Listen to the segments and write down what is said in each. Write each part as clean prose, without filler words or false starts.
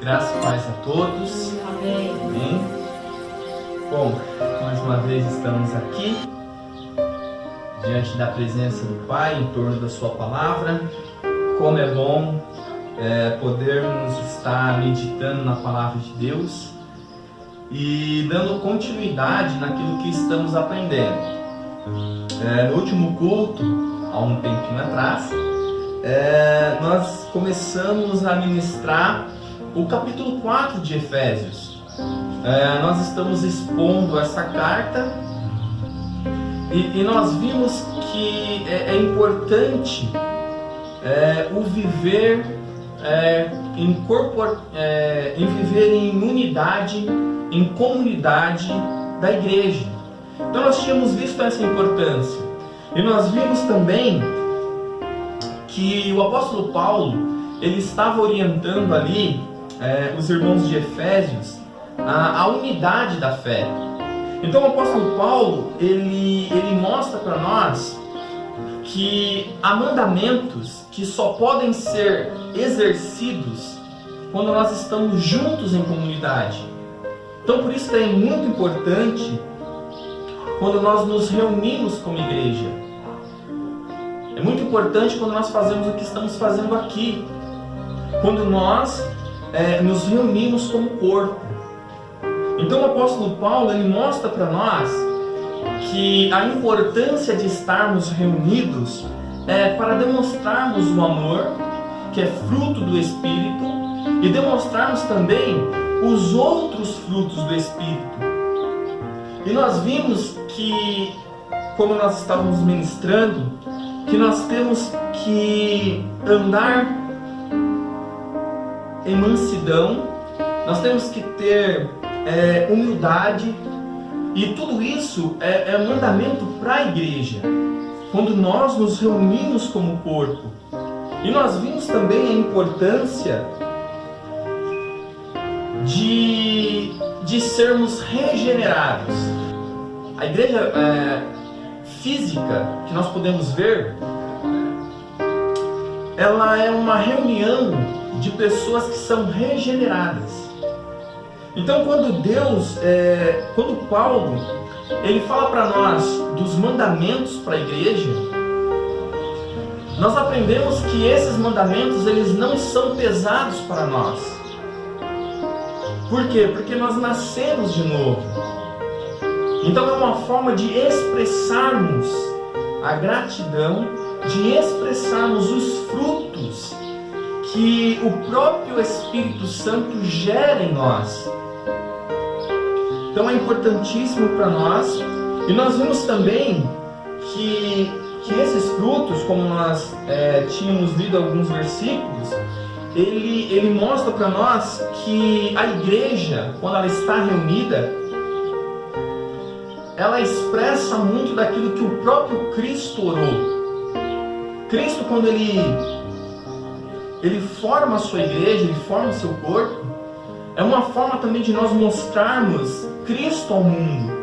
Graça e paz a todos. Amém. Amém. Bom, mais uma vez estamos aqui, diante da presença do Pai, em torno da Sua Palavra. Como é bom podermos estar meditando na Palavra de Deus e dando continuidade naquilo que estamos aprendendo. No último culto, há um tempinho atrás, nós começamos a ministrar o capítulo 4 de Efésios. Nós estamos expondo essa carta e nós vimos que é importante o viver em viver em unidade, em comunidade da igreja. Então nós tínhamos visto essa importância e nós vimos também que o apóstolo Paulo ele estava orientando ali os irmãos de Efésios a unidade da fé. Então o apóstolo Paulo ele mostra para nós que há mandamentos que só podem ser exercidos quando nós estamos juntos em comunidade. Então por isso que é muito importante quando nós nos reunimos como igreja. É muito importante quando nós fazemos o que estamos fazendo aqui, quando nós nos reunimos como corpo. Então o apóstolo Paulo ele mostra para nós que a importância de estarmos reunidos é para demonstrarmos o amor, que é fruto do Espírito, e demonstrarmos também os outros frutos do Espírito. E nós vimos que, como nós estávamos ministrando, que nós temos que andar em mansidão, nós temos que ter humildade, e tudo isso é mandamento para a igreja, quando nós nos reunimos como corpo. E nós vimos também a importância de sermos regenerados. A igreja física que nós podemos ver, ela é uma reunião de pessoas que são regeneradas. Então quando Paulo ele fala para nós dos mandamentos para a igreja, nós aprendemos que esses mandamentos eles não são pesados para nós. Por quê? Porque nós nascemos de novo. Então é uma forma de expressarmos a gratidão, de expressarmos os frutos que o próprio Espírito Santo gera em nós. Então é importantíssimo para nós. E nós vimos também que esses frutos, como nós tínhamos lido alguns versículos, ele mostra para nós que a igreja, quando ela está reunida, ela expressa muito daquilo que o próprio Cristo orou. Cristo, quando ele forma a sua igreja, ele forma o seu corpo, é uma forma também de nós mostrarmos Cristo ao mundo.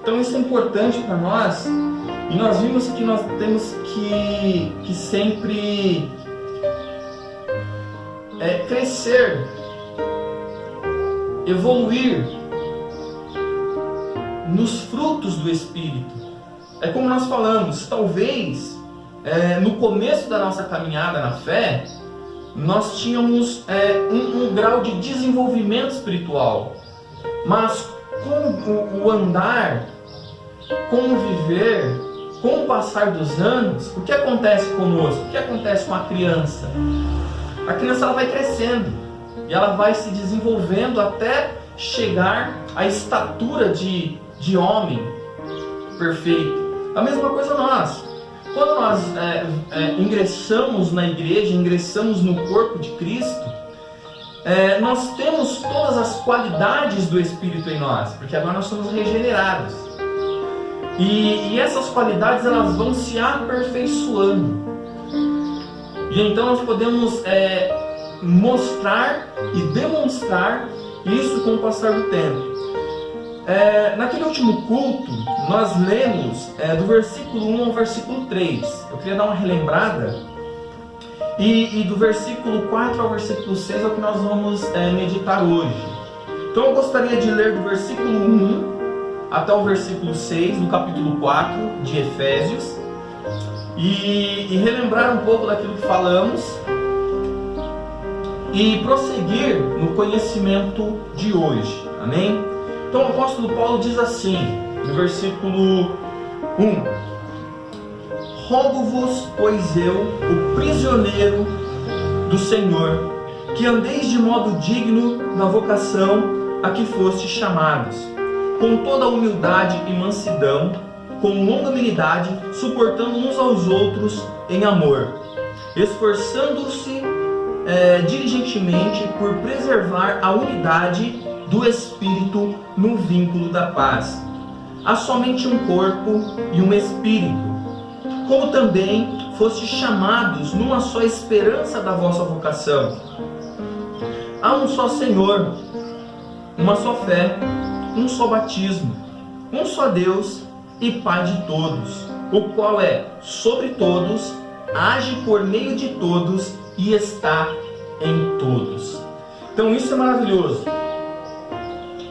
Então isso é importante para nós, e nós vimos que nós temos que sempre crescer, evoluir nos frutos do Espírito. É como nós falamos, talvez no começo da nossa caminhada na fé, nós tínhamos um grau de desenvolvimento espiritual, mas com o andar, com o viver, com o passar dos anos, o que acontece conosco? O que acontece com a criança? A criança ela vai crescendo e ela vai se desenvolvendo até chegar à estatura de homem perfeito. A mesma coisa nós. Quando nós ingressamos na igreja, ingressamos no corpo de Cristo, nós temos todas as qualidades do Espírito em nós, porque agora nós somos regenerados. E essas qualidades elas vão se aperfeiçoando. E então nós podemos mostrar e demonstrar isso com o passar do tempo. Naquele último culto, nós lemos do versículo 1 ao versículo 3. Eu queria dar uma relembrada. E do versículo 4 ao versículo 6 é o que nós vamos meditar hoje. Então eu gostaria de ler do versículo 1 até o versículo 6, no capítulo 4 de Efésios, e relembrar um pouco daquilo que falamos e prosseguir no conhecimento de hoje. Amém? Então o apóstolo Paulo diz assim, no versículo 1: Rogo-vos, pois eu, o prisioneiro do Senhor, que andeis de modo digno da vocação a que fostes chamados, com toda a humildade e mansidão, com longanimidade, suportando uns aos outros em amor, esforçando-se diligentemente por preservar a unidade do Espírito no vínculo da paz. Há somente um corpo e um Espírito, como também fostes chamados numa só esperança da vossa vocação. Há um só Senhor, uma só fé, um só batismo, um só Deus e Pai de todos, o qual é sobre todos, age por meio de todos e está em todos. Então isso é maravilhoso.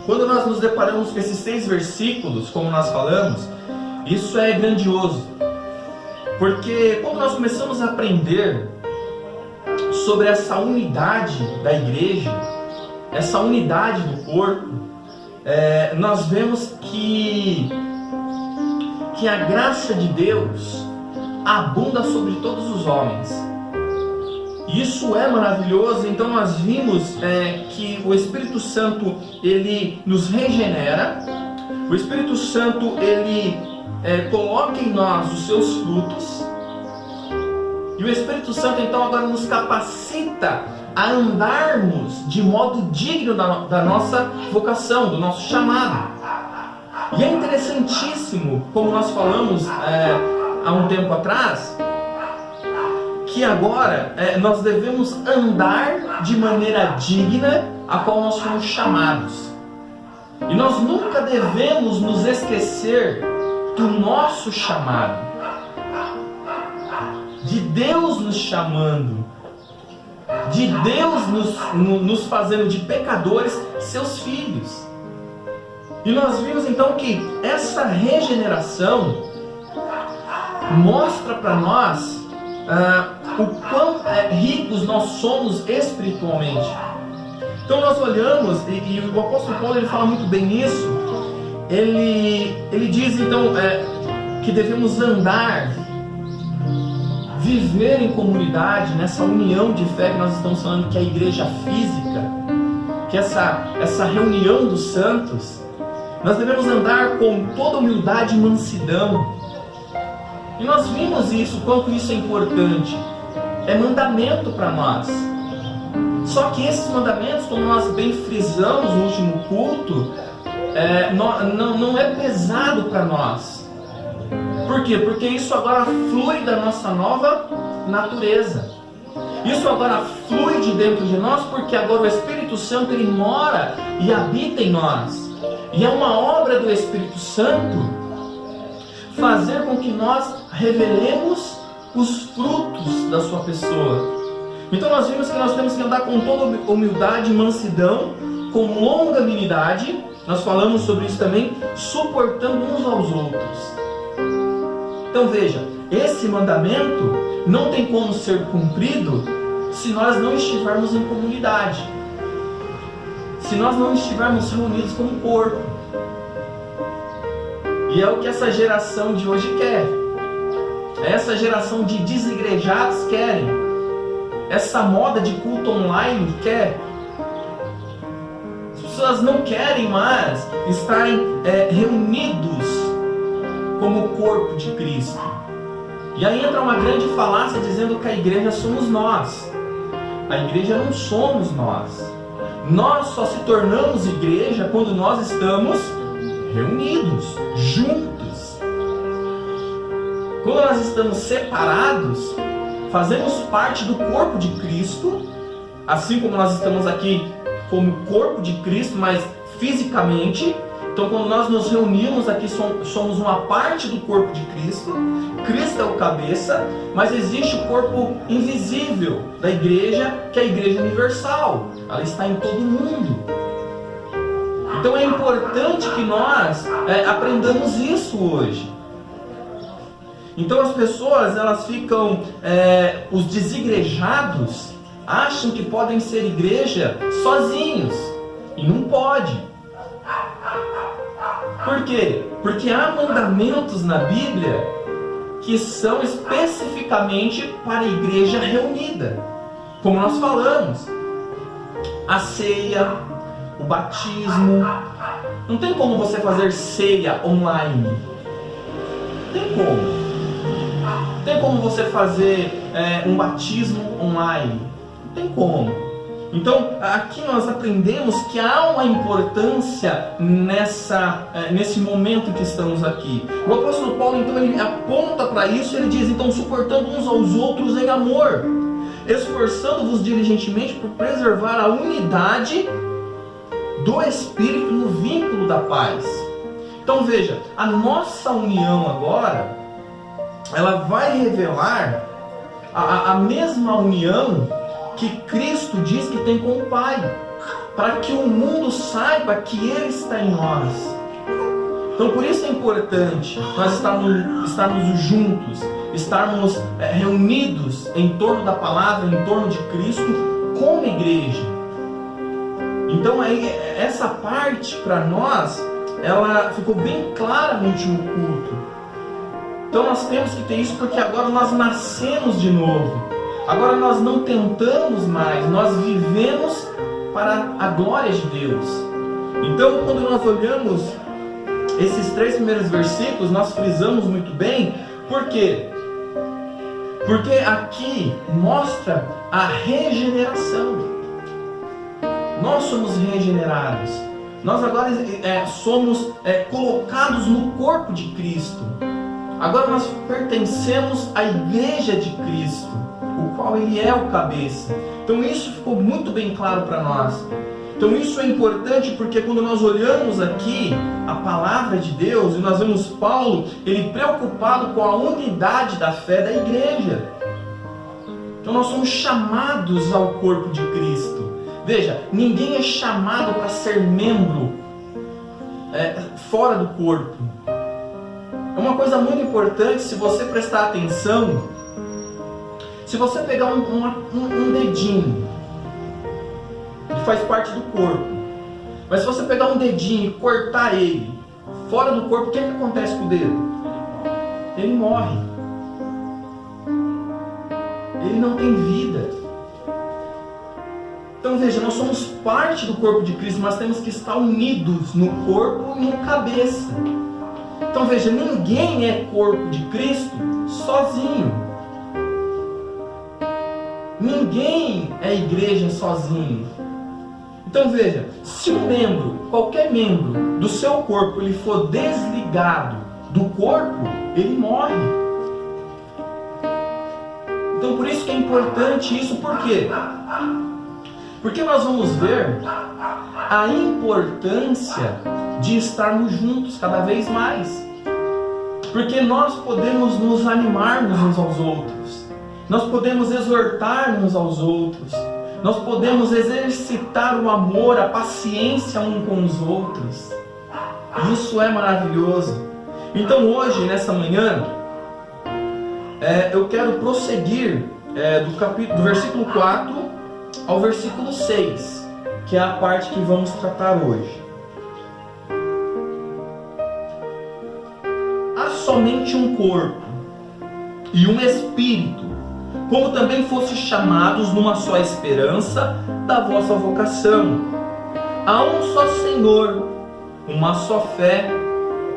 Quando nós nos deparamos com esses 6 versículos, como nós falamos, isso é grandioso. Porque quando nós começamos a aprender sobre essa unidade da igreja, essa unidade do corpo, nós vemos que a graça de Deus abunda sobre todos os homens. Isso é maravilhoso. Então nós vimos que o Espírito Santo, ele nos regenera. O Espírito Santo, ele coloca em nós os seus frutos. E o Espírito Santo então agora nos capacita a andarmos de modo digno da nossa vocação, do nosso chamado. E é interessantíssimo, como nós falamos há um tempo atrás, que agora nós devemos andar de maneira digna a qual nós fomos chamados. E nós nunca devemos nos esquecer do nosso chamado, de Deus nos chamando, de Deus nos fazendo de pecadores seus filhos. E nós vimos então que essa regeneração mostra para nós o quão ricos nós somos espiritualmente. Então nós olhamos, e o apóstolo Paulo ele fala muito bem isso. Ele diz então que devemos andar, viver em comunidade, nessa união de fé que nós estamos falando, que é a igreja física, que é essa reunião dos santos. Nós devemos andar com toda humildade e mansidão. E nós vimos isso, quanto isso é importante. É mandamento para nós. Só que esses mandamentos, como nós bem frisamos no último culto, não é pesado para nós. Por quê? Porque isso agora flui da nossa nova natureza. Isso agora flui de dentro de nós, porque agora o Espírito Santo ele mora e habita em nós. E é uma obra do Espírito Santo fazer com que nós revelemos os frutos da sua pessoa. Então nós vimos que nós temos que andar com toda humildade e mansidão, com longanimidade, nós falamos sobre isso também, suportando uns aos outros. Então veja, esse mandamento não tem como ser cumprido se nós não estivermos em comunidade, se nós não estivermos reunidos como corpo. E é o que essa geração de hoje quer. Essa geração de desigrejados querem. Essa moda de culto online quer. As pessoas não querem mais estarem reunidos como corpo de Cristo. E aí entra uma grande falácia dizendo que a igreja somos nós. A igreja não somos nós. Nós só se tornamos igreja quando nós estamos reunidos, juntos. Quando nós estamos separados, fazemos parte do corpo de Cristo, assim como nós estamos aqui como corpo de Cristo, mas fisicamente, Então, quando nós nos reunimos aqui, somos uma parte do corpo de Cristo. Cristo é o cabeça, mas existe o corpo invisível da igreja, que é a igreja universal. Ela está em todo mundo. Então é importante que nós aprendamos isso hoje. Então as pessoas, elas ficam, os desigrejados, acham que podem ser igreja sozinhos. E não pode. Por quê? Porque há mandamentos na Bíblia que são especificamente para a igreja reunida. Como nós falamos, a ceia, o batismo. Não tem como você fazer ceia online. Não tem como. Não tem como você fazer um batismo online. Não tem como. Então, aqui nós aprendemos que há uma importância nesse momento que estamos aqui. O apóstolo Paulo, então, ele aponta para isso, ele diz, então, suportando uns aos outros em amor, esforçando-vos diligentemente por preservar a unidade do Espírito no vínculo da paz. Então, veja, a nossa união agora, ela vai revelar a mesma união que Cristo diz que tem com o Pai, para que o mundo saiba que Ele está em nós. Então por isso é importante nós estarmos juntos, estarmos reunidos em torno da palavra, em torno de Cristo, como igreja. Então essa parte para nós, ela ficou bem clara no último culto. Então nós temos que ter isso porque agora nós nascemos de novo. Agora nós não tentamos mais, nós vivemos para a glória de Deus. Então, quando nós olhamos esses 3 primeiros versículos, nós frisamos muito bem. Por quê? Porque aqui mostra a regeneração. Nós somos regenerados. Nós agora somos colocados no corpo de Cristo. Agora nós pertencemos à igreja de Cristo, o qual Ele é o cabeça. Então isso ficou muito bem claro para nós. Então isso é importante porque quando nós olhamos aqui a palavra de Deus e nós vemos Paulo, ele preocupado com a unidade da fé da igreja. Então nós somos chamados ao corpo de Cristo. Veja, ninguém é chamado para ser membro fora do corpo. É uma coisa muito importante, se você prestar atenção. Se você pegar um dedinho, que faz parte do corpo, mas se você pegar um dedinho e cortar ele fora do corpo, o que acontece com o dedo? Ele morre. Ele não tem vida. Então veja, nós somos parte do corpo de Cristo, mas temos que estar unidos no corpo e no cabeça. Então veja, ninguém é corpo de Cristo sozinho. Ninguém é igreja sozinho. Então veja, se um membro, qualquer membro do seu corpo, ele for desligado do corpo, ele morre. Então por isso que é importante isso, por quê? Porque nós vamos ver a importância de estarmos juntos cada vez mais. Porque nós podemos nos animarmos uns aos outros. Nós podemos exortar uns aos outros. Nós podemos exercitar o amor, a paciência uns com os outros. Isso é maravilhoso. Então hoje, nessa manhã, eu quero prosseguir do versículo 4 ao versículo 6, que é a parte que vamos tratar hoje. Há somente um corpo e um espírito, como também foste chamados numa só esperança da vossa vocação. Há um só Senhor, uma só fé,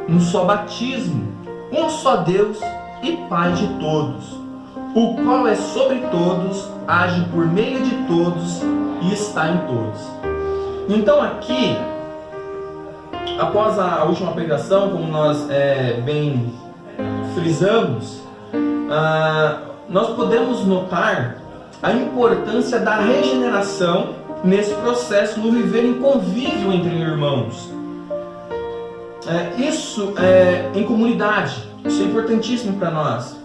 um só batismo, um só Deus e Pai de todos, o qual é sobre todos, age por meio de todos e está em todos. Então aqui, após a última pregação, como nós bem frisamos, nós podemos notar a importância da regeneração nesse processo, no viver em convívio entre irmãos. isso em comunidade. Isso é importantíssimo para nós,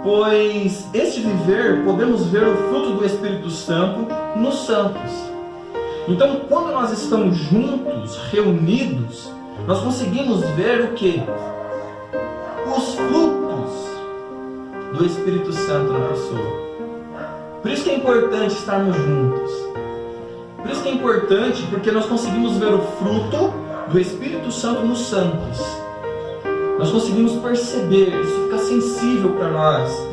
pois este viver podemos ver o fruto do Espírito Santo nos santos. Então, quando nós estamos juntos, reunidos, nós conseguimos ver o quê? Os frutos do Espírito Santo na pessoa. Por isso que é importante estarmos juntos. Por isso que é importante, porque nós conseguimos ver o fruto do Espírito Santo nos santos. Nós conseguimos perceber, isso fica sensível para nós.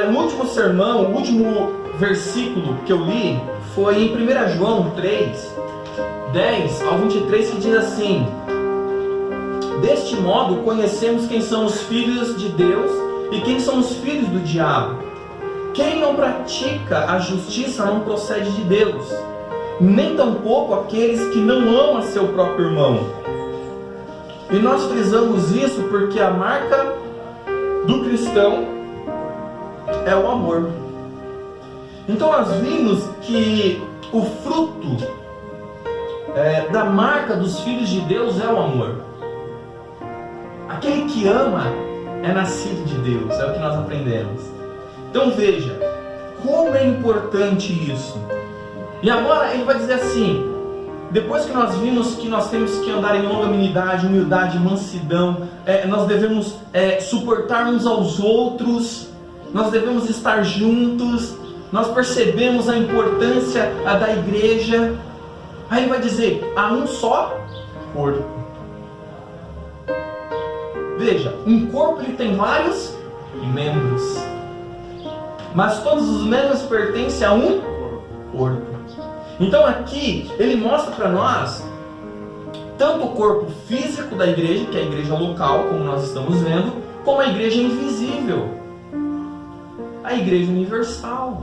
No último sermão, o último versículo que eu li foi em 1 João 3, 10 ao 23, que diz assim: deste modo conhecemos quem são os filhos de Deus e quem são os filhos do diabo. Quem não pratica a justiça não procede de Deus, nem tampouco aqueles que não amam a seu próprio irmão. E nós frisamos isso porque a marca do cristão é o amor. Então nós vimos que o fruto da marca dos filhos de Deus é o amor. Aquele que ama é nascido de Deus, é o que nós aprendemos. Então veja, como é importante isso. E agora ele vai dizer assim, depois que nós vimos que nós temos que andar em longanimidade, humildade, mansidão, nós devemos suportar uns aos outros, nós devemos estar juntos, nós percebemos a importância da igreja. Aí ele vai dizer, há um só corpo. Veja, um corpo ele tem vários membros, mas todos os membros pertencem a um corpo. Então aqui ele mostra para nós tanto o corpo físico da igreja, que é a igreja local, como nós estamos vendo, como a igreja invisível, a igreja universal.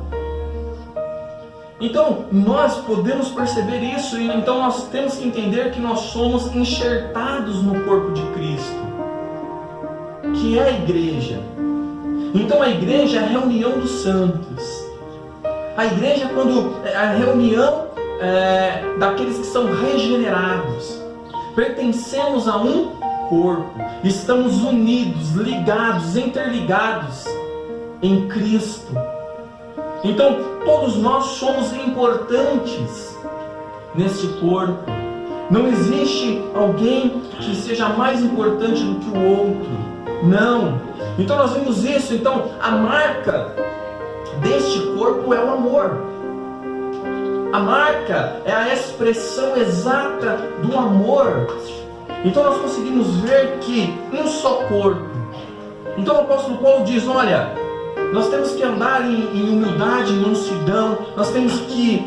Então nós podemos perceber isso, e então nós temos que entender que nós somos enxertados no corpo de Cristo, que é a igreja. Então a igreja é a reunião dos santos. A igreja é a reunião daqueles que são regenerados. Pertencemos a um corpo. Estamos unidos, ligados, interligados em Cristo. Então todos nós somos importantes neste corpo. Não existe alguém que seja mais importante do que o outro. Não. Então nós vimos isso. Então a marca deste corpo é o amor. A marca é a expressão exata do amor. Então nós conseguimos ver que um só corpo. Então o apóstolo Paulo diz, olha, nós temos que andar em humildade, em mansidão, nós temos que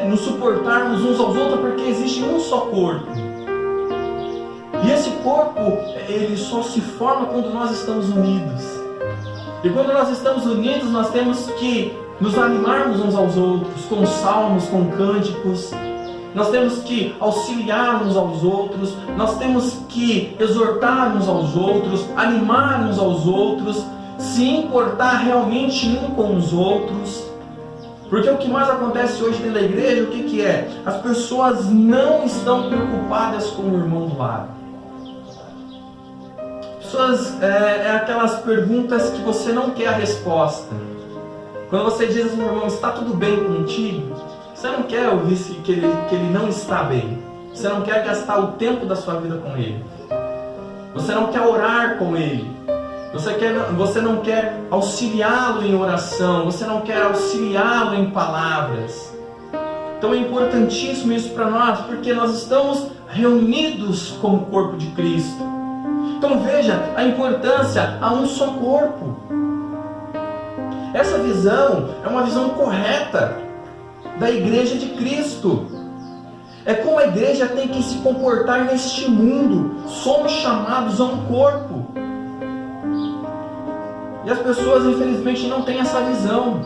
nos suportarmos uns aos outros, porque existe um só corpo. E esse corpo, ele só se forma quando nós estamos unidos. E quando nós estamos unidos, nós temos que nos animarmos uns aos outros, com salmos, com cânticos. Nós temos que auxiliar uns aos outros, nós temos que exortar uns aos outros, animar uns aos outros, se importar realmente um com os outros. Porque o que mais acontece hoje dentro da igreja, o que é? As pessoas não estão preocupadas com o irmão do lado. Aquelas perguntas que você não quer a resposta. Quando você diz assim, irmão, está tudo bem contigo? Você não quer ouvir que ele não está bem. Você não quer gastar o tempo da sua vida com ele. Você não quer orar com ele. Você não quer auxiliá-lo em oração. Você não quer auxiliá-lo em palavras. Então é importantíssimo isso para nós, porque nós estamos reunidos como corpo de Cristo. Então veja a importância a um só corpo. Essa visão é uma visão correta da igreja de Cristo. É como a igreja tem que se comportar neste mundo. Somos chamados a um corpo. E as pessoas infelizmente não têm essa visão.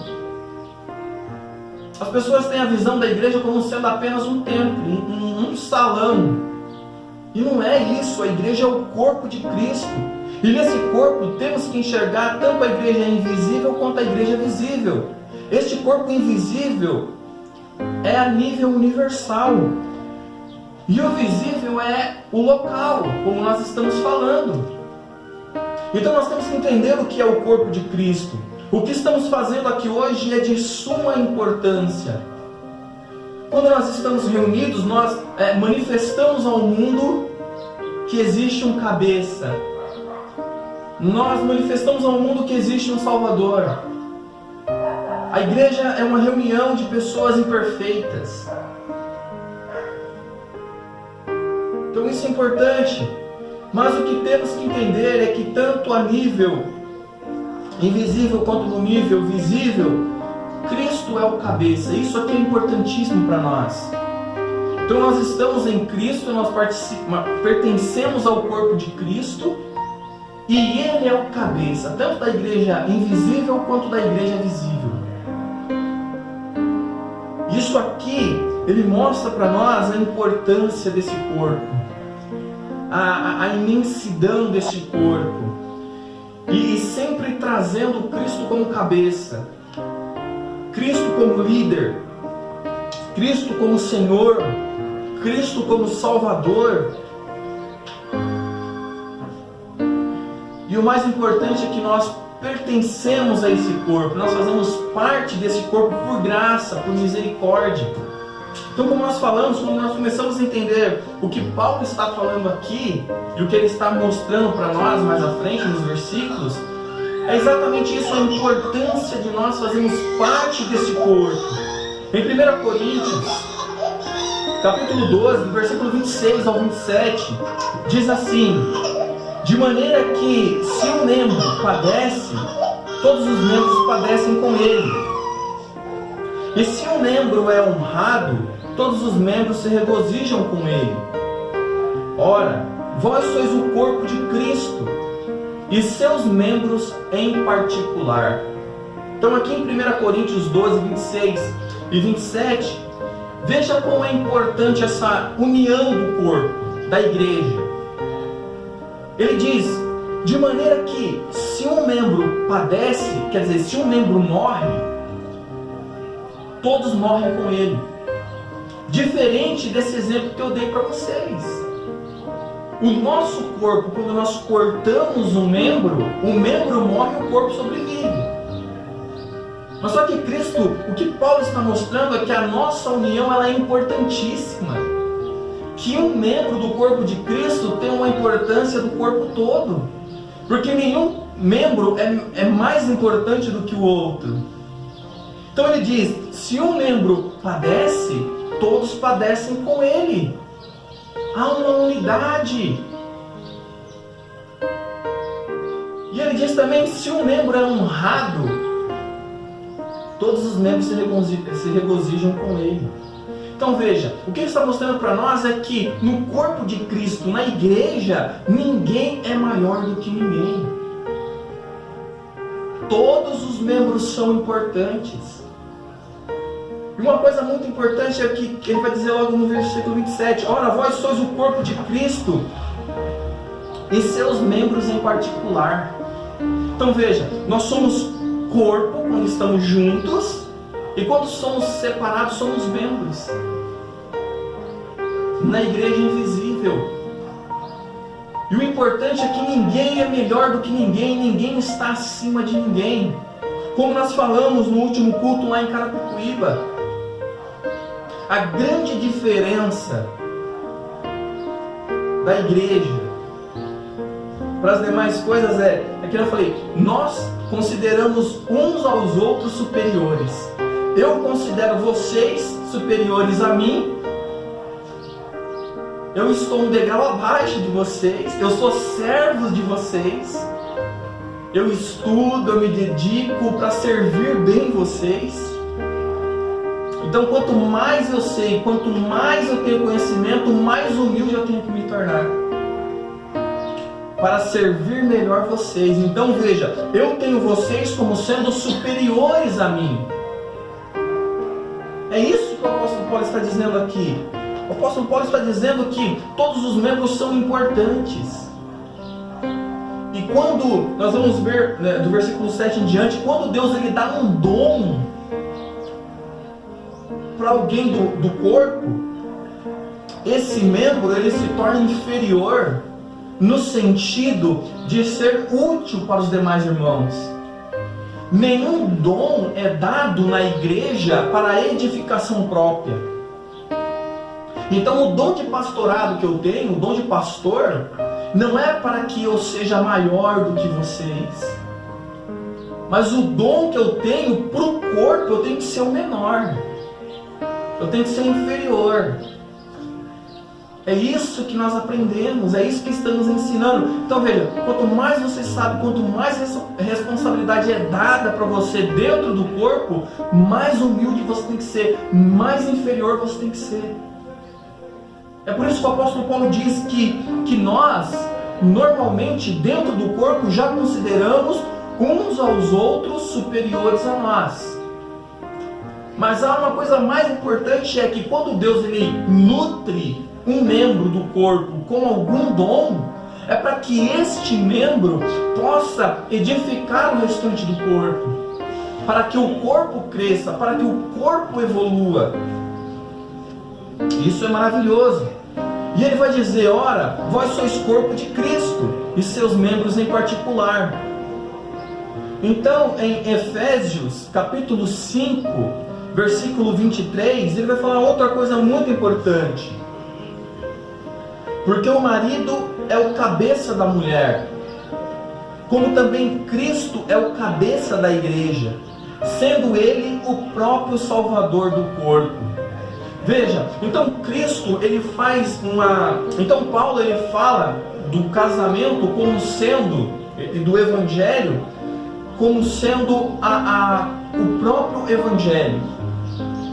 As pessoas têm a visão da igreja como sendo apenas um templo, um salão. E não é isso, a igreja é o corpo de Cristo. E nesse corpo temos que enxergar tanto a igreja invisível quanto a igreja visível. Este corpo invisível é a nível universal. E o visível é o local, como nós estamos falando. Então nós temos que entender o que é o corpo de Cristo. O que estamos fazendo aqui hoje é de suma importância. Quando nós estamos reunidos, nós manifestamos ao mundo que existe um cabeça. Nós manifestamos ao mundo que existe um Salvador. A igreja é uma reunião de pessoas imperfeitas. Então isso é importante. Mas o que temos que entender é que tanto a nível invisível quanto no nível visível, Cristo é o cabeça. Isso aqui é importantíssimo para nós. Então nós estamos em Cristo, nós pertencemos ao corpo de Cristo e Ele é o cabeça, tanto da igreja invisível quanto da igreja visível. Isso aqui, ele mostra para nós a importância desse corpo, a imensidão desse corpo, e sempre trazendo Cristo como cabeça, Cristo como líder, Cristo como Senhor, Cristo como Salvador. E o mais importante é que nós pertencemos a esse corpo, nós fazemos parte desse corpo por graça, por misericórdia. Então, como nós falamos, quando nós começamos a entender o que Paulo está falando aqui e o que ele está mostrando para nós mais à frente nos versículos, é exatamente isso, a importância de nós fazermos parte desse corpo. Em 1 Coríntios, capítulo 12, versículo 26 ao 27, diz assim: de maneira que, se um membro padece, todos os membros padecem com ele. E se um membro é honrado, todos os membros se regozijam com ele. Ora, vós sois o corpo de Cristo, e seus membros em particular. Então aqui em 1 Coríntios 12, 26 e 27, veja como é importante essa união do corpo, da igreja. Ele diz, de maneira que se um membro padece, quer dizer, se um membro morre, todos morrem com ele. Diferente desse exemplo que eu dei para vocês. O nosso corpo, quando nós cortamos um membro, o membro morre e o corpo sobrevive. Mas só que Cristo, o que Paulo está mostrando é que a nossa união ela é importantíssima. Que um membro do corpo de Cristo tem uma importância do corpo todo. Porque nenhum membro é mais importante do que o outro. Então ele diz, se um membro padece, todos padecem com ele. Há uma unidade. E ele diz também, se um membro é honrado, todos os membros se regozijam com ele. Então veja, o que ele está mostrando para nós é que no corpo de Cristo, na igreja, ninguém é maior do que ninguém. Todos os membros são importantes. E uma coisa muito importante é que ele vai dizer logo no versículo 27, ora, vós sois o corpo de Cristo e seus membros em particular. Então veja, nós somos corpo quando estamos juntos, e quando somos separados, somos membros. Na igreja invisível. E o importante é que ninguém é melhor do que ninguém, ninguém está acima de ninguém. Como nós falamos no último culto lá em Carapicuíba, a grande diferença da igreja para as demais coisas é que eu falei, nós consideramos uns aos outros superiores. Eu considero vocês superiores a mim. Eu estou um degrau abaixo de vocês. Eu sou servo de vocês. Eu estudo, eu me dedico para servir bem vocês. Então, quanto mais eu sei, quanto mais eu tenho conhecimento, mais humilde eu tenho que me tornar para servir melhor vocês. Então, veja, eu tenho vocês como sendo superiores a mim. É isso que o apóstolo Paulo está dizendo aqui. O apóstolo Paulo está dizendo que todos os membros são importantes. E quando nós vamos ver, né, do versículo 7 em diante, quando Deus ele dá um dom para alguém do corpo, esse membro ele se torna inferior no sentido de ser útil para os demais irmãos. Nenhum dom é dado na igreja para a edificação própria. Então o dom de pastorado que eu tenho, o dom de pastor, não é para que eu seja maior do que vocês. Mas o dom que eu tenho para o corpo, eu tenho que ser o menor. Eu tenho que ser inferior. É isso que nós aprendemos, é isso que estamos ensinando. Então veja, quanto mais você sabe, quanto mais responsabilidade é dada para você dentro do corpo, mais humilde você tem que ser, mais inferior você tem que ser. É por isso que o apóstolo Paulo diz que nós, normalmente, dentro do corpo, já consideramos uns aos outros superiores a nós. Mas há uma coisa mais importante, é que quando Deus ele nutre um membro do corpo com algum dom, é para que este membro possa edificar o restante do corpo, para que o corpo cresça, para que o corpo evolua. Isso é maravilhoso. E ele vai dizer: ora, vós sois corpo de Cristo, e seus membros em particular. Então, em Efésios, capítulo 5, versículo 23, ele vai falar outra coisa muito importante. Porque o marido é o cabeça da mulher, como também Cristo é o cabeça da igreja, sendo ele o próprio Salvador do corpo. Veja, então Cristo, ele faz uma... Então Paulo, ele fala do casamento como sendo, e do evangelho, como sendo o próprio evangelho.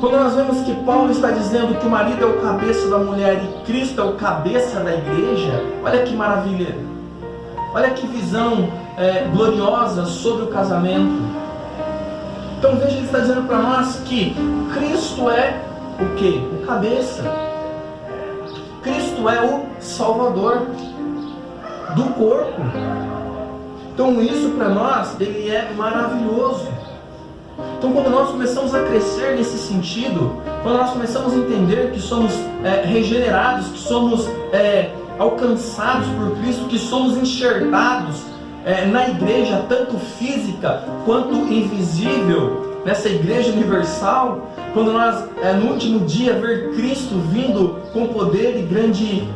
Quando nós vemos que Paulo está dizendo que o marido é o cabeça da mulher e Cristo é o cabeça da igreja, olha que maravilha, olha que visão gloriosa sobre o casamento. Então veja, ele está dizendo para nós que Cristo é o quê? O cabeça. Cristo é o Salvador do corpo. Então isso para nós, ele é maravilhoso. Então quando nós começamos a crescer nesse sentido, quando nós começamos a entender que somos regenerados, que somos alcançados por Cristo, que somos enxertados na igreja, tanto física quanto invisível, nessa igreja universal, quando nós no último dia ver Cristo vindo com poder e grande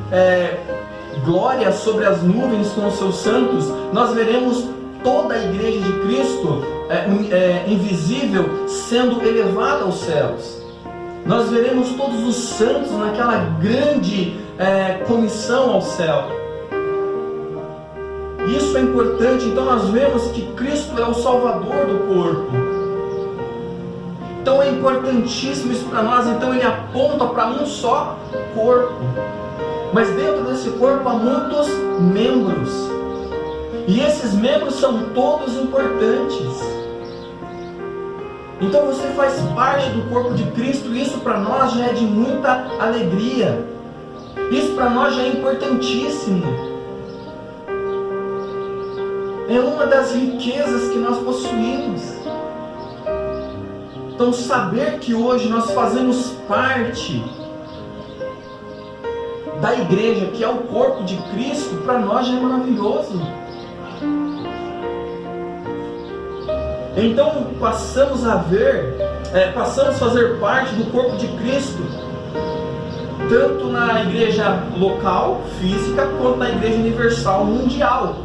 glória sobre as nuvens com os seus santos, nós veremos toda a igreja de Cristo invisível sendo elevada aos céus. Nós veremos todos os santos naquela grande comissão ao céu. Isso é importante. Então nós vemos que Cristo é o Salvador do corpo. Então é importantíssimo isso para nós. Então ele aponta para um só corpo, mas dentro desse corpo há muitos membros, e esses membros são todos importantes. Então você faz parte do corpo de Cristo. Isso para nós já é de muita alegria. Isso para nós já é importantíssimo. É uma das riquezas que nós possuímos. Então saber que hoje nós fazemos parte da igreja, que é o corpo de Cristo, para nós já é maravilhoso. Então passamos a fazer parte do corpo de Cristo, tanto na igreja local, física, quanto na igreja universal, mundial.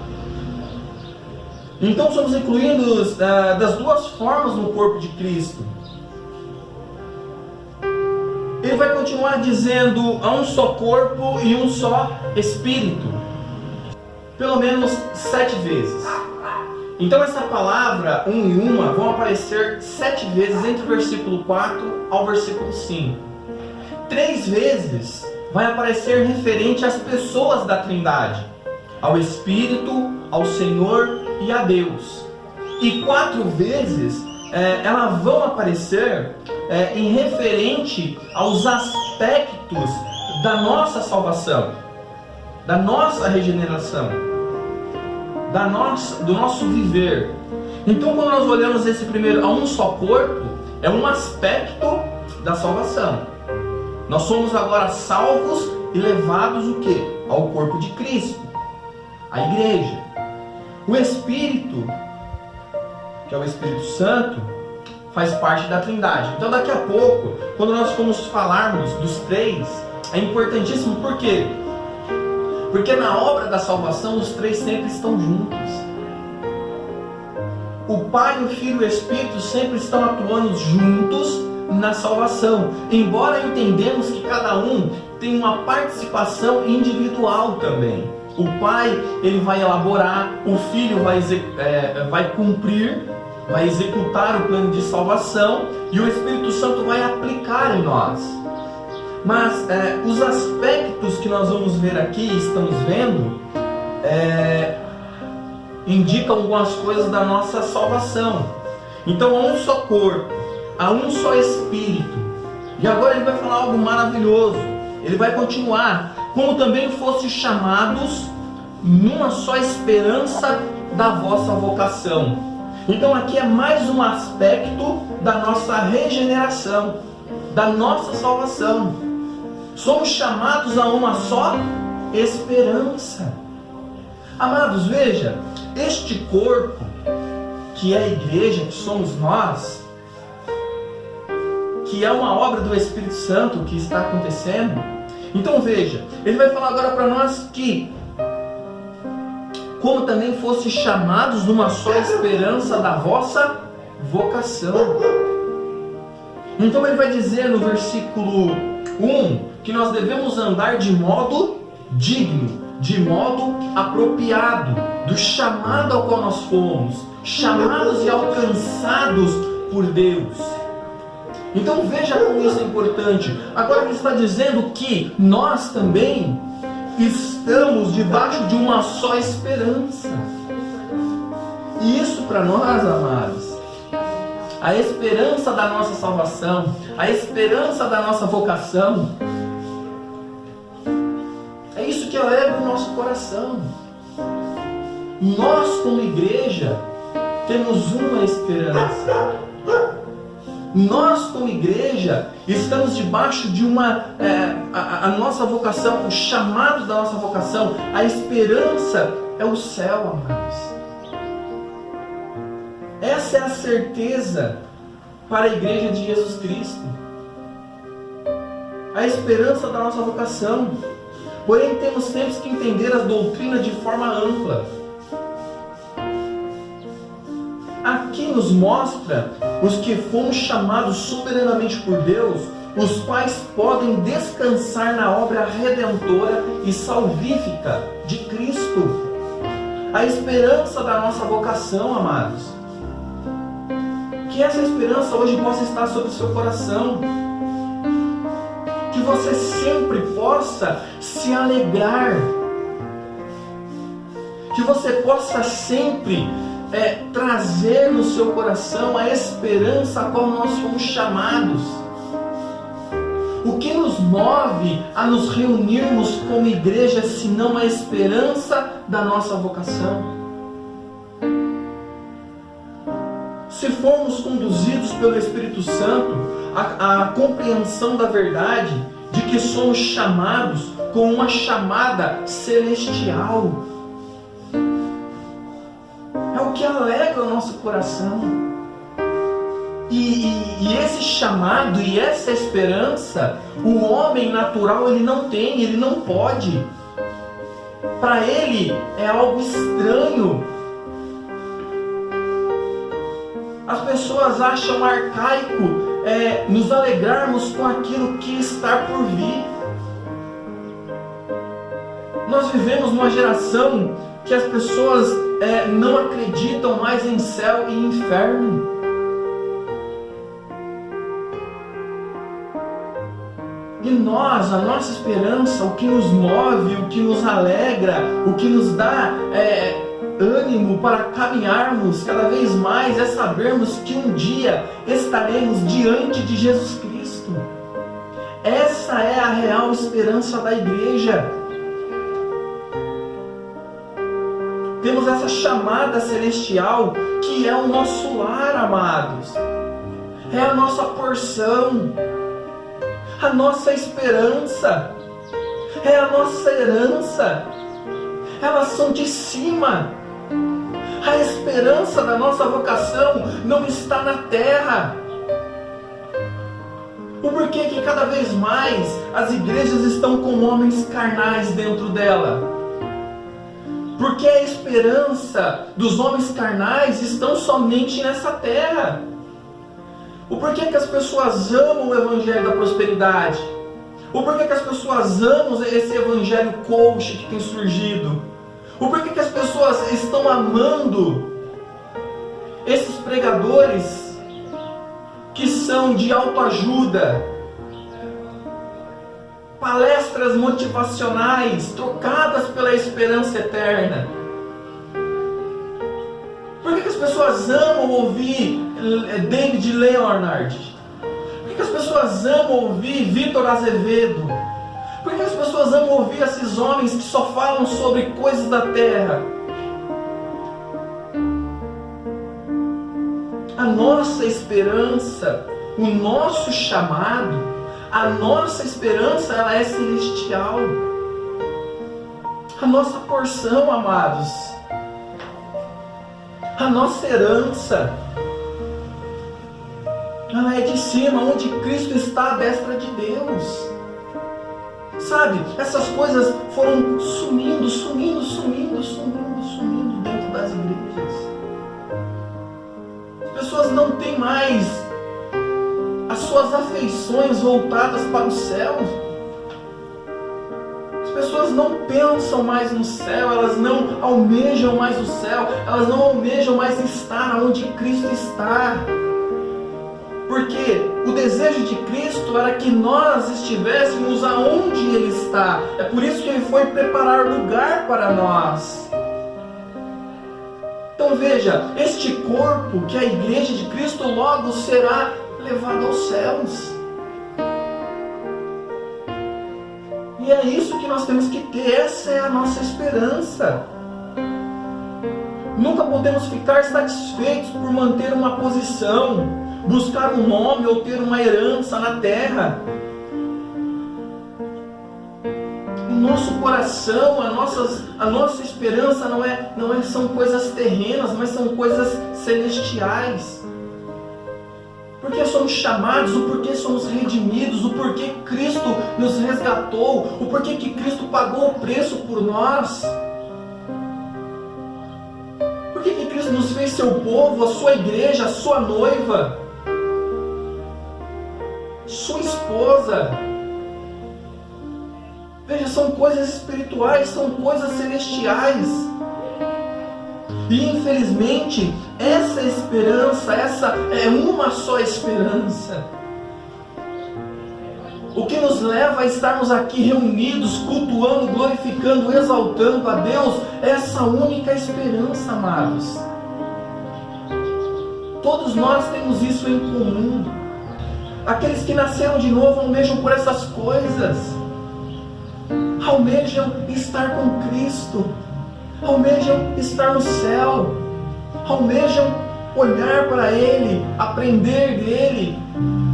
Então somos incluídos das duas formas no corpo de Cristo. Ele vai continuar dizendo: há um só corpo e um só Espírito, pelo menos 7 vezes. Então essa palavra, um e uma, vão aparecer 7 vezes entre o versículo 4 ao versículo 5. 3 vezes vai aparecer referente às pessoas da Trindade, ao Espírito, ao Senhor e a Deus. E 4 vezes elas vão aparecer em referente aos aspectos da nossa salvação, da nossa regeneração, do nosso viver. Então quando nós olhamos esse primeiro, a um só corpo, é um aspecto da salvação. Nós somos agora salvos e levados o quê? Ao corpo de Cristo, a igreja. O Espírito, que é o Espírito Santo, faz parte da Trindade. Então daqui a pouco, quando nós formos falarmos dos três, é importantíssimo, por quê? Porque na obra da salvação os três sempre estão juntos. O Pai, o Filho e o Espírito sempre estão atuando juntos na salvação. Embora entendemos que cada um tem uma participação individual também. O Pai, ele vai elaborar, o Filho vai cumprir, vai executar o plano de salvação e o Espírito Santo vai aplicar em nós. Mas os aspectos que nós vamos ver aqui, estamos vendo, indicam algumas coisas da nossa salvação. Então há um só corpo, há um só Espírito. E agora ele vai falar algo maravilhoso. Ele vai continuar. Como também fosse chamados numa só esperança da vossa vocação. Então aqui é mais um aspecto da nossa regeneração, da nossa salvação. Somos chamados a uma só esperança. Amados, veja, este corpo, que é a igreja, que somos nós, que é uma obra do Espírito Santo que está acontecendo. Então veja, ele vai falar agora para nós que, como também fosse chamados numa só esperança da vossa vocação. Então ele vai dizer no versículo 1 que nós devemos andar de modo digno, de modo apropriado do chamado ao qual nós fomos, chamados e alcançados por Deus. Então veja como isso é importante. Agora ele está dizendo que nós também estamos debaixo de uma só esperança. E isso para nós, amados, a esperança da nossa salvação, a esperança da nossa vocação, é isso que eleva o nosso coração. Nós como igreja temos uma esperança. Nós como igreja estamos debaixo de a nossa vocação, o chamado da nossa vocação, a esperança é o céu, amados. Essa é a certeza para a igreja de Jesus Cristo. A esperança da nossa vocação. Porém temos sempre que entender as doutrinas de forma ampla. Aqui nos mostra os que fomos chamados soberanamente por Deus, os quais podem descansar na obra redentora e salvífica de Cristo. A esperança da nossa vocação, amados. Que essa esperança hoje possa estar sobre o seu coração. Que você sempre possa se alegrar. Que você possa sempre trazer no seu coração a esperança a qual nós fomos chamados. O que nos move a nos reunirmos como igreja, senão a esperança da nossa vocação? Se formos conduzidos pelo Espírito Santo à compreensão da verdade de que somos chamados com uma chamada celestial, é o que alegra o nosso coração. E esse chamado e essa esperança, o homem natural ele não tem, ele não pode. Para ele é algo estranho. As pessoas acham arcaico nos alegrarmos com aquilo que está por vir. Nós vivemos numa geração que as pessoas não acreditam mais em céu e inferno. E nós, a nossa esperança, o que nos move, o que nos alegra, o que nos dá ânimo para caminharmos cada vez mais é sabermos que um dia estaremos diante de Jesus Cristo. Essa é a real esperança da igreja. Temos essa chamada celestial que é o nosso lar, amados. É a nossa porção, a nossa esperança. é a nossa herança. Elas são de cima. A esperança da nossa vocação não está na terra. O porquê que cada vez mais as igrejas estão com homens carnais dentro dela? Porque a esperança dos homens carnais estão somente nessa terra. O porquê que as pessoas amam o evangelho da prosperidade? O porquê que as pessoas amam esse evangelho coach que tem surgido? O porquê que as pessoas estão amando esses pregadores que são de autoajuda, palestras motivacionais trocadas pela esperança eterna? Por que as pessoas amam ouvir David Leonard? Por que as pessoas amam ouvir Vitor Azevedo? Por que as pessoas amam ouvir esses homens que só falam sobre coisas da terra? A nossa esperança, o nosso chamado, a nossa esperança, ela é celestial. A nossa porção, amados, a nossa herança, ela é de cima, onde Cristo está à destra de Deus. Sabe, essas coisas foram sumindo dentro das igrejas. As pessoas não têm mais as suas afeições voltadas para o céu. As pessoas não pensam mais no céu, elas não almejam mais o céu, elas não almejam mais estar onde Cristo está. Porque o desejo de Cristo era que nós estivéssemos aonde Ele está. É por isso que Ele foi preparar lugar para nós. Então veja, este corpo que é a igreja de Cristo logo será levado aos céus. E é isso que nós temos que ter, essa é a nossa esperança. Nunca podemos ficar satisfeitos por manter uma posição, buscar um nome ou ter uma herança na terra. O nosso coração, a nossa esperança são coisas terrenas, mas são coisas celestiais. Porque somos chamados, o porquê somos redimidos, o porquê Cristo nos resgatou, o porquê que Cristo pagou o preço por nós. Por que Cristo nos fez seu povo, a sua igreja, a sua noiva, sua esposa? Veja, são coisas espirituais, são coisas celestiais. E infelizmente, essa esperança, essa é uma só esperança. O que nos leva a estarmos aqui reunidos, cultuando, glorificando, exaltando a Deus, é essa única esperança, amados. Todos nós temos isso em comum. Aqueles que nasceram de novo almejam por essas coisas. Almejam estar com Cristo. Almejam estar no céu. Almejam olhar para Ele, aprender dEle.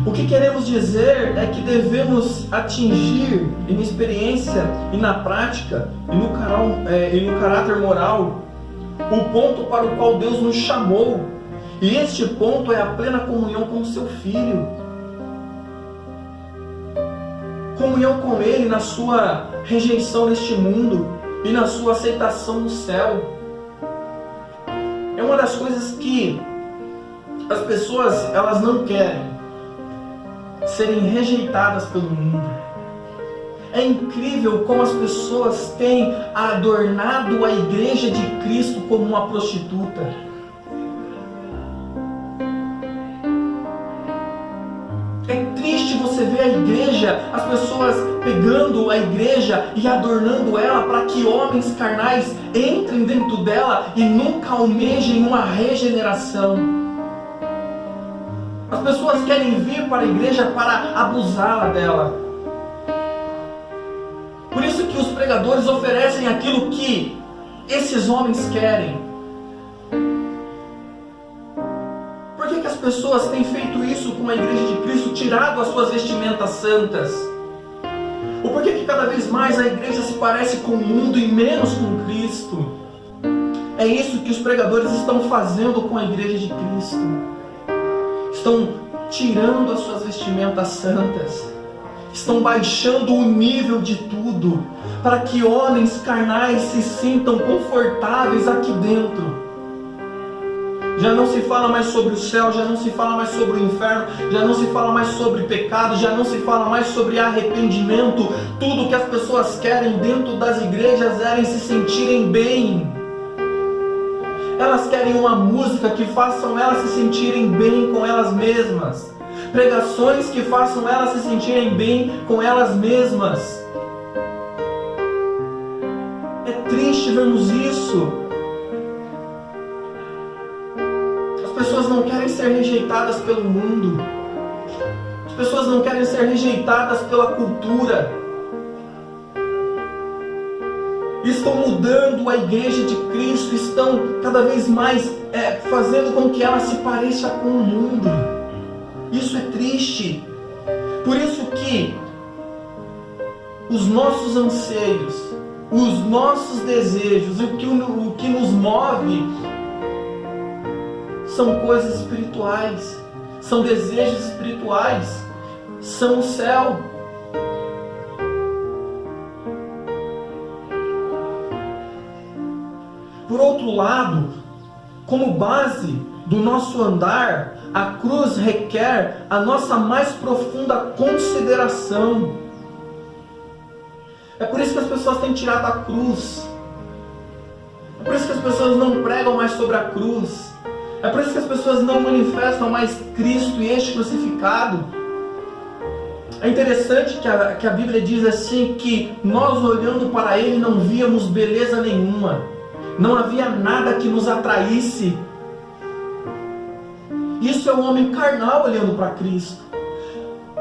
O que queremos dizer é que devemos atingir em experiência e na prática e no caráter moral o ponto para o qual Deus nos chamou. E este ponto é a plena comunhão com o seu Filho. Comunhão com Ele na sua rejeição neste mundo e na sua aceitação no céu. É uma das coisas que as pessoas elas não querem, serem rejeitadas pelo mundo. É incrível como as pessoas têm adornado a igreja de Cristo como uma prostituta. É triste você ver a igreja, as pessoas pegando a igreja e adornando ela para que homens carnais entrem dentro dela e nunca almejem uma regeneração. As pessoas querem vir para a igreja para abusá-la dela. Por isso que os pregadores oferecem aquilo que esses homens querem. Por que as pessoas têm feito isso com a igreja de Cristo, tirado as suas vestimentas santas? O porquê que cada vez mais a igreja se parece com o mundo e menos com Cristo. É isso que os pregadores estão fazendo com a igreja de Cristo. Estão tirando as suas vestimentas santas. Estão baixando o nível de tudo, para que homens carnais se sintam confortáveis aqui dentro. Já não se fala mais sobre o céu, já não se fala mais sobre o inferno, já não se fala mais sobre pecado, já não se fala mais sobre arrependimento. Tudo que as pessoas querem dentro das igrejas é se sentirem bem. Elas querem uma música que façam elas se sentirem bem com elas mesmas. Pregações que façam elas se sentirem bem com elas mesmas. É triste vermos isso. As pessoas não querem ser rejeitadas pelo mundo. As pessoas não querem ser rejeitadas pela cultura. Estão mudando a igreja de Cristo, estão cada vez mais fazendo com que ela se pareça com o mundo. Isso é triste. Por isso que os nossos anseios, os nossos desejos, o que nos move são coisas espirituais, são desejos espirituais, são o céu. Por outro lado, como base do nosso andar, a cruz requer a nossa mais profunda consideração. É por isso que as pessoas têm tirado a cruz. É por isso que as pessoas não pregam mais sobre a cruz. É por isso que as pessoas não manifestam mais Cristo e este crucificado. É interessante que a Bíblia diz assim, que nós olhando para Ele não víamos beleza nenhuma. Não havia nada que nos atraísse. Isso é um homem carnal olhando para Cristo.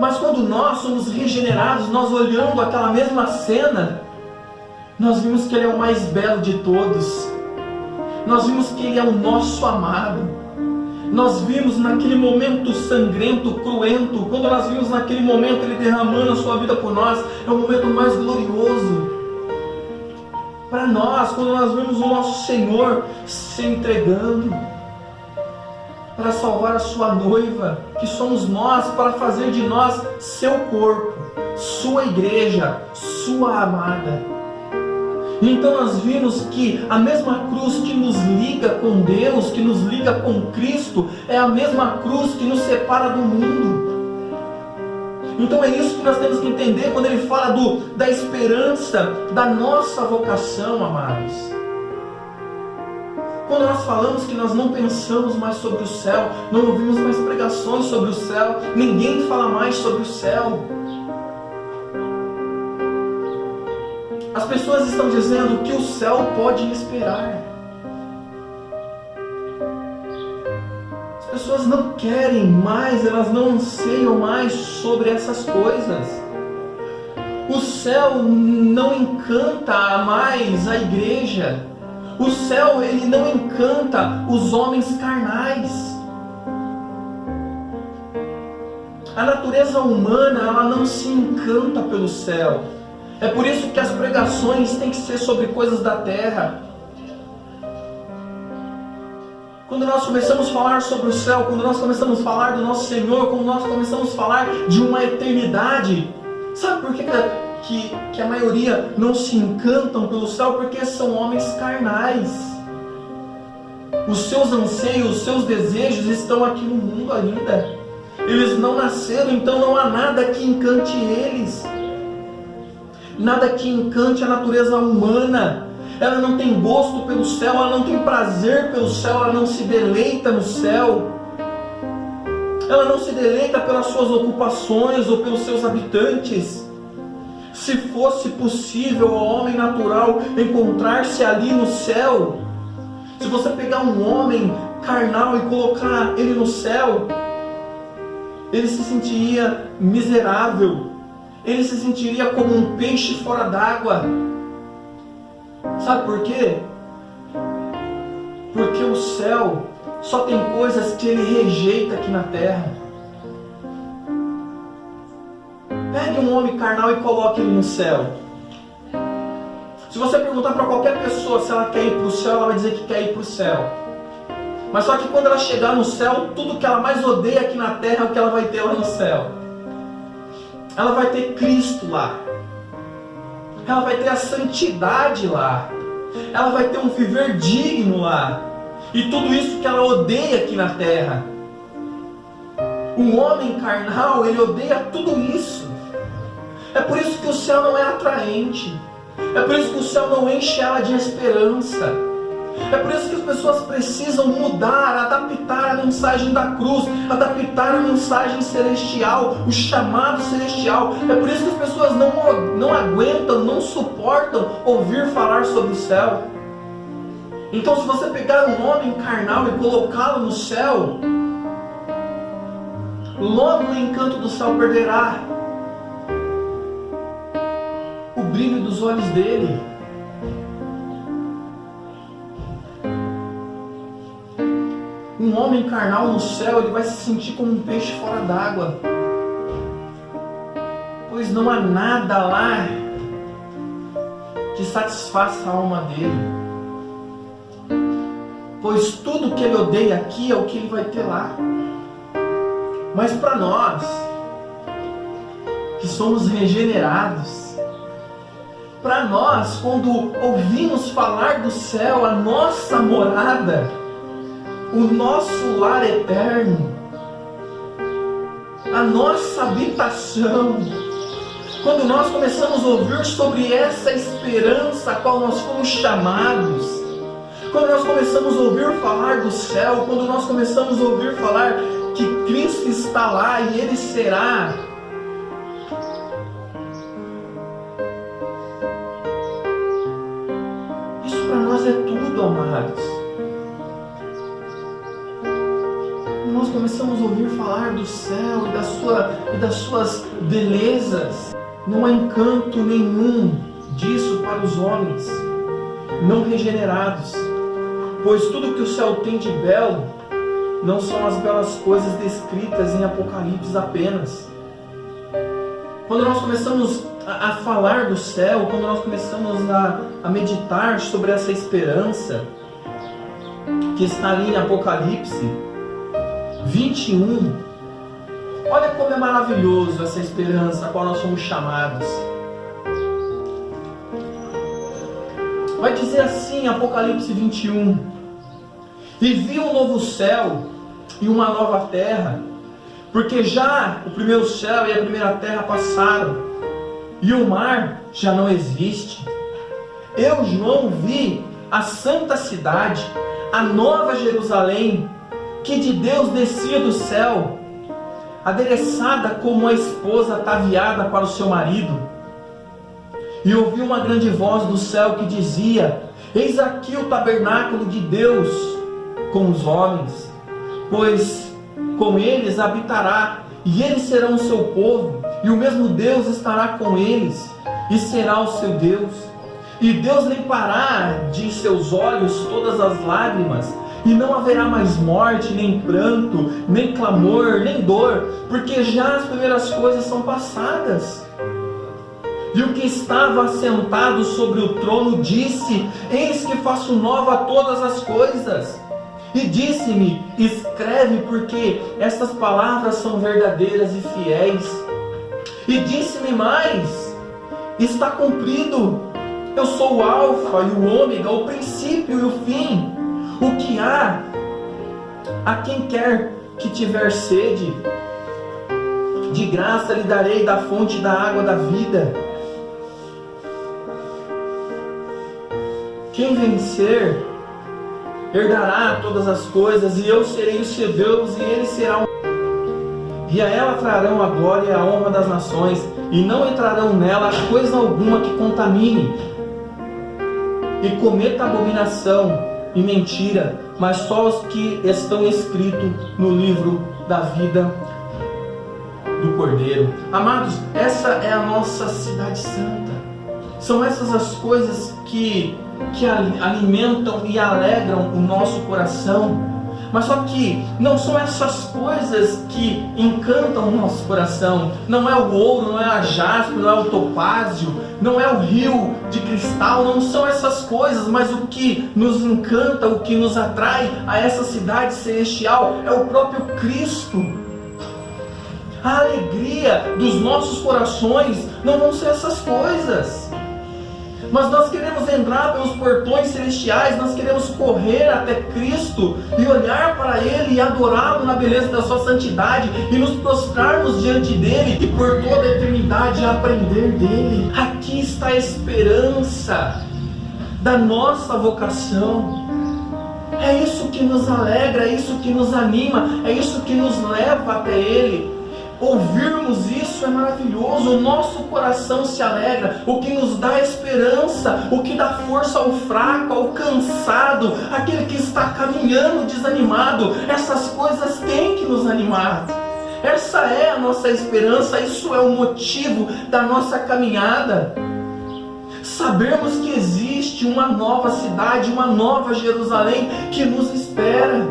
Mas quando nós somos regenerados, nós olhando aquela mesma cena, nós vimos que Ele é o mais belo de todos. Nós vimos que Ele é o nosso amado. Nós vimos naquele momento sangrento, cruento, quando nós vimos naquele momento Ele derramando a sua vida por nós, é o momento mais glorioso. Para nós, quando nós vemos o nosso Senhor se entregando para salvar a sua noiva, que somos nós, para fazer de nós seu corpo, sua igreja, sua amada. Então nós vimos que a mesma cruz que nos liga com Deus, que nos liga com Cristo, é a mesma cruz que nos separa do mundo. Então é isso que nós temos que entender quando ele fala da esperança da nossa vocação, amados. Quando nós falamos que nós não pensamos mais sobre o céu, não ouvimos mais pregações sobre o céu, ninguém fala mais sobre o céu. As pessoas estão dizendo que o céu pode esperar. As pessoas não querem mais, elas não anseiam mais sobre essas coisas. O céu não encanta mais a igreja. O céu, ele não encanta os homens carnais. A natureza humana, ela não se encanta pelo céu. É por isso que as pregações têm que ser sobre coisas da terra. Quando nós começamos a falar sobre o céu, quando nós começamos a falar do nosso Senhor, quando nós começamos a falar de uma eternidade, sabe por que a maioria não se encantam pelo céu? Porque são homens carnais. Os seus anseios, os seus desejos estão aqui no mundo ainda. Eles não nasceram, então não há nada que encante eles. Nada que encante a natureza humana. Ela não tem gosto pelo céu, ela não tem prazer pelo céu, ela não se deleita no céu. Ela não se deleita pelas suas ocupações ou pelos seus habitantes. Se fosse possível ao homem natural encontrar-se ali no céu, se você pegar um homem carnal e colocar ele no céu, ele se sentiria miserável. Ele se sentiria como um peixe fora d'água. Sabe por quê? Porque o céu só tem coisas que ele rejeita aqui na terra. Pegue um homem carnal e coloque ele no céu. Se você perguntar para qualquer pessoa se ela quer ir para o céu, ela vai dizer que quer ir para o céu. Mas só que quando ela chegar no céu, tudo que ela mais odeia aqui na terra é o que ela vai ter lá no céu. Ela vai ter Cristo lá. Ela vai ter a santidade lá. Ela vai ter um viver digno lá. E tudo isso que ela odeia aqui na terra. Um homem carnal, ele odeia tudo isso. É por isso que o céu não é atraente. É por isso que o céu não enche ela de esperança. É por isso que as pessoas precisam mudar, adaptar a mensagem da cruz, adaptar a mensagem celestial, o chamado celestial. É por isso que as pessoas não aguentam, não suportam ouvir falar sobre o céu. Então, se você pegar um homem carnal e colocá-lo no céu, logo o encanto do céu perderá o brilho dos olhos dele. Um homem carnal no céu, ele vai se sentir como um peixe fora d'água, pois não há nada lá que satisfaça a alma dele, pois tudo que ele odeia aqui é o que ele vai ter lá. Mas para nós, que somos regenerados, para nós, quando ouvimos falar do céu, a nossa morada, o nosso lar eterno, a nossa habitação, quando nós começamos a ouvir sobre essa esperança a qual nós fomos chamados, quando nós começamos a ouvir falar do céu, quando nós começamos a ouvir falar que Cristo está lá e Ele será isso, para nós é tudo, amados. Nós começamos a ouvir falar do céu e das suas belezas. Não há encanto nenhum disso para os homens não regenerados, pois tudo que o céu tem de belo não são as belas coisas descritas em Apocalipse apenas. Quando nós começamos a falar do céu, quando nós começamos a meditar sobre essa esperança que está ali em Apocalipse 21, olha como é maravilhoso essa esperança a qual nós somos chamados. Vai dizer assim, Apocalipse 21: e vi um novo céu e uma nova terra, porque já o primeiro céu e a primeira terra passaram, e o mar já não existe. Eu, João, vi a santa cidade, a nova Jerusalém, que de Deus descia do céu, adereçada como a esposa ataviada para o seu marido. E ouvi uma grande voz do céu que dizia: eis aqui o tabernáculo de Deus com os homens, pois com eles habitará, e eles serão o seu povo, e o mesmo Deus estará com eles, e será o seu Deus. E Deus limpará de seus olhos todas as lágrimas, e não haverá mais morte, nem pranto, nem clamor, nem dor, porque já as primeiras coisas são passadas. E o que estava assentado sobre o trono disse: eis que faço nova todas as coisas. E disse-me: escreve, porque estas palavras são verdadeiras e fiéis. E disse-me mais: está cumprido. Eu sou o Alfa e o Ômega, o princípio e o fim. O que há a quem quer que tiver sede, de graça lhe darei da fonte da água da vida. Quem vencer herdará todas as coisas, e eu serei o seu Deus, e ele será e a ela trarão a glória e a honra das nações, e não entrarão nela coisa alguma que contamine e cometa abominação e mentira, mas só os que estão escritos no livro da vida do Cordeiro. Amados, essa é a nossa cidade santa. São essas as coisas que alimentam e alegram o nosso coração. Mas só que não são essas coisas que encantam o nosso coração. Não é o ouro, não é a jaspe, não é o topázio, não é o rio de cristal, não são essas coisas, mas o que nos encanta, o que nos atrai a essa cidade celestial é o próprio Cristo. A alegria dos nossos corações não vão ser essas coisas. Mas nós queremos entrar pelos portões celestiais, nós queremos correr até Cristo e olhar para Ele e adorá-lo na beleza da sua santidade e nos prostrarmos diante dEle e por toda a eternidade aprender dEle. Aqui está a esperança da nossa vocação. É isso que nos alegra, é isso que nos anima, é isso que nos leva até Ele. Ouvirmos isso é maravilhoso, o nosso coração se alegra, o que nos dá esperança, o que dá força ao fraco, ao cansado, aquele que está caminhando desanimado. Essas coisas têm que nos animar. Essa é a nossa esperança, isso é o motivo da nossa caminhada. Sabermos que existe uma nova cidade, uma nova Jerusalém que nos espera,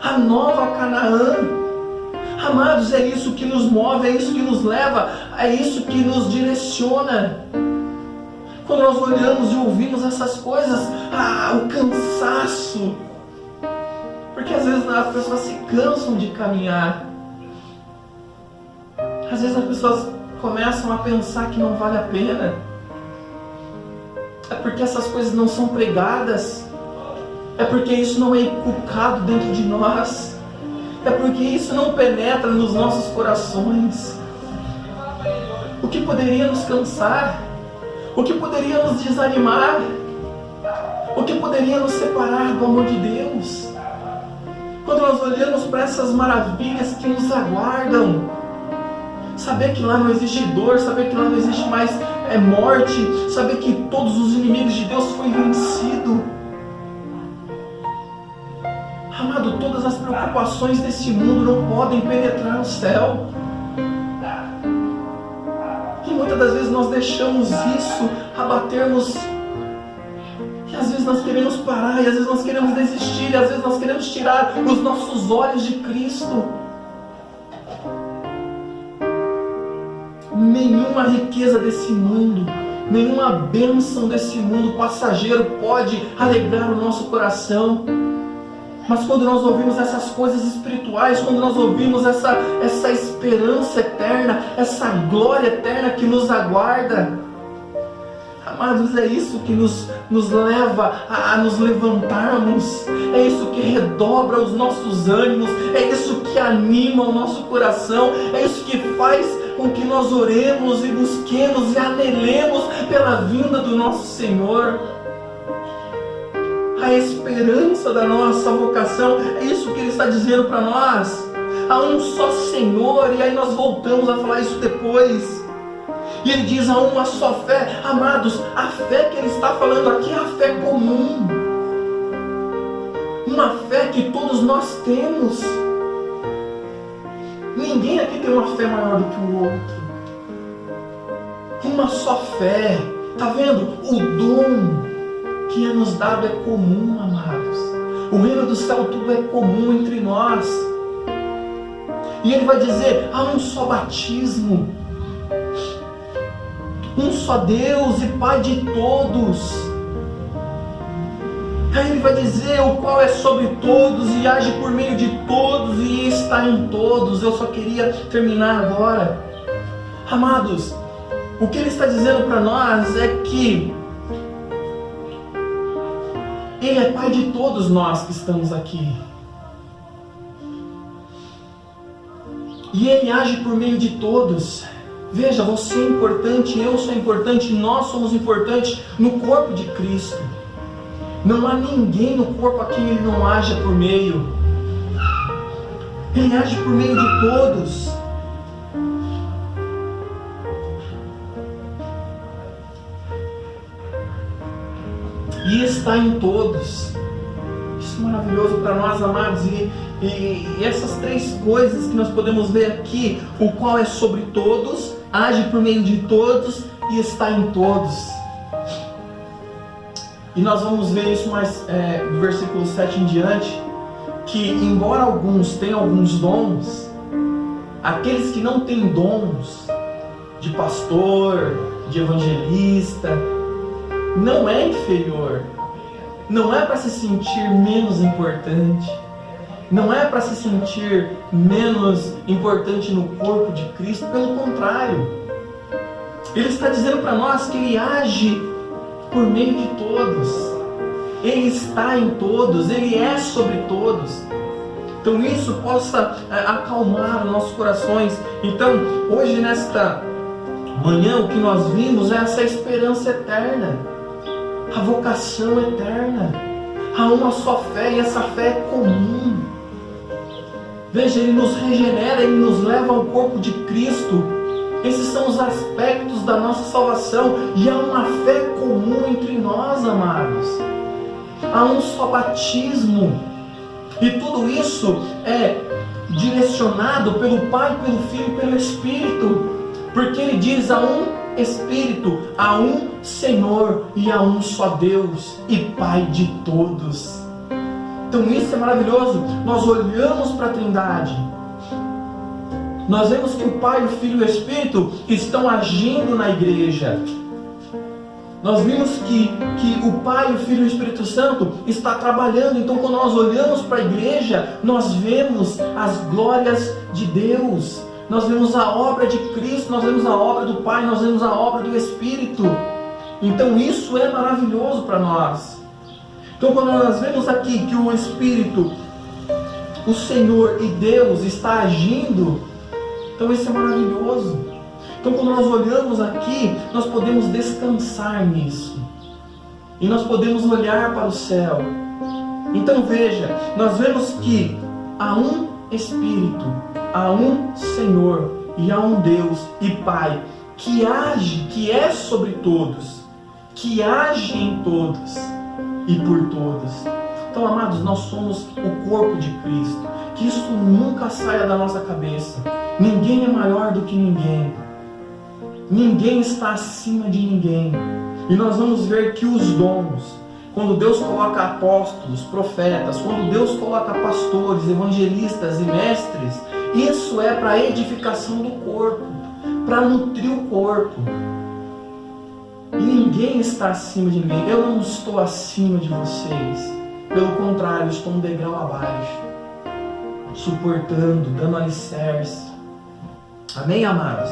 a nova Canaã. Amados, é isso que nos move, é isso que nos leva, é isso que nos direciona. Quando nós olhamos e ouvimos essas coisas, o cansaço, porque às vezes as pessoas se cansam de caminhar, às vezes as pessoas começam a pensar que não vale a pena, é porque essas coisas não são pregadas, é porque isso não é inculcado dentro de nós, é porque isso não penetra nos nossos corações. O que poderia nos cansar? O que poderia nos desanimar? O que poderia nos separar do amor de Deus? Quando nós olhamos para essas maravilhas que nos aguardam, saber que lá não existe dor, saber que lá não existe mais morte, saber que todos os inimigos de Deus foram vencidos. Amado, todas as preocupações desse mundo não podem penetrar no céu. E muitas das vezes nós deixamos isso abatermos. E às vezes nós queremos parar, e às vezes nós queremos desistir, e às vezes nós queremos tirar os nossos olhos de Cristo. Nenhuma riqueza desse mundo, nenhuma bênção desse mundo passageiro pode alegrar o nosso coração. Mas quando nós ouvimos essas coisas espirituais, quando nós ouvimos essa esperança eterna, essa glória eterna que nos aguarda, amados, é isso que nos leva a nos levantarmos, é isso que redobra os nossos ânimos, é isso que anima o nosso coração, é isso que faz com que nós oremos e busquemos e anelemos pela vinda do nosso Senhor. A esperança da nossa vocação, é isso que Ele está dizendo para nós. Há um só Senhor, e aí nós voltamos a falar isso depois. E Ele diz, há uma só fé. Amados, a fé que Ele está falando aqui é a fé comum. Uma fé que todos nós temos. Ninguém aqui tem uma fé maior do que o outro. Uma só fé. Está vendo? O dom que é nos dado é comum, amados. O reino do céu tudo é comum entre nós. E Ele vai dizer, há um só batismo, um só Deus e Pai de todos. Aí Ele vai dizer, o qual é sobre todos e age por meio de todos e está em todos. Eu só queria terminar agora. Amados, o que Ele está dizendo para nós é que Ele é Pai de todos nós que estamos aqui. E Ele age por meio de todos. Veja, você é importante, eu sou importante, nós somos importantes no corpo de Cristo. Não há ninguém no corpo a quem Ele não haja por meio. Ele age por meio de todos. E está em todos. Isso é maravilhoso para nós, amados. E essas três coisas que nós podemos ver aqui, o qual é sobre todos, age por meio de todos e está em todos. E nós vamos ver isso mais do versículo 7 em diante, que, embora alguns tenham alguns dons, aqueles que não têm dons de pastor, de evangelista, não é inferior, não é para se sentir menos importante, não é para se sentir menos importante no corpo de Cristo, pelo contrário. Ele está dizendo para nós que Ele age por meio de todos, Ele está em todos, Ele é sobre todos. Então isso possa acalmar os nossos corações. Então hoje, nesta manhã, o que nós vimos é essa esperança eterna, a vocação eterna. Há uma só fé e essa fé é comum. Veja, Ele nos regenera, Ele nos leva ao corpo de Cristo. Esses são os aspectos da nossa salvação. E há uma fé comum entre nós, amados. Há um só batismo. E tudo isso é direcionado pelo Pai, pelo Filho e pelo Espírito. Porque Ele diz: há um Espírito, há um Senhor e há um só Deus e Pai de todos. Então isso é maravilhoso. Nós olhamos para a Trindade, nós vemos que o Pai, o Filho e o Espírito estão agindo na igreja. Nós vimos que o Pai, o Filho e o Espírito Santo está trabalhando. Então quando nós olhamos para a igreja, nós vemos as glórias de Deus, nós vemos a obra de Cristo, nós vemos a obra do Pai, nós vemos a obra do Espírito. Então isso é maravilhoso para nós. Então quando nós vemos aqui que o Espírito, o Senhor e Deus está agindo, então isso é maravilhoso. Então quando nós olhamos aqui, nós podemos descansar nisso. E nós podemos olhar para o céu. Então veja, nós vemos que há um Espírito, há um Senhor e há um Deus e Pai que age, que é sobre todos, que age em todos e por todos. Então, amados, nós somos o corpo de Cristo. Que isso nunca saia da nossa cabeça. Ninguém é maior do que ninguém. Ninguém está acima de ninguém. E nós vamos ver que os dons, quando Deus coloca apóstolos, profetas, quando Deus coloca pastores, evangelistas e mestres, isso é para a edificação do corpo, para nutrir o corpo. E ninguém está acima de ninguém. Eu não estou acima de vocês. Pelo contrário, eu estou um degrau abaixo, suportando, dando alicerce. Amém, amados?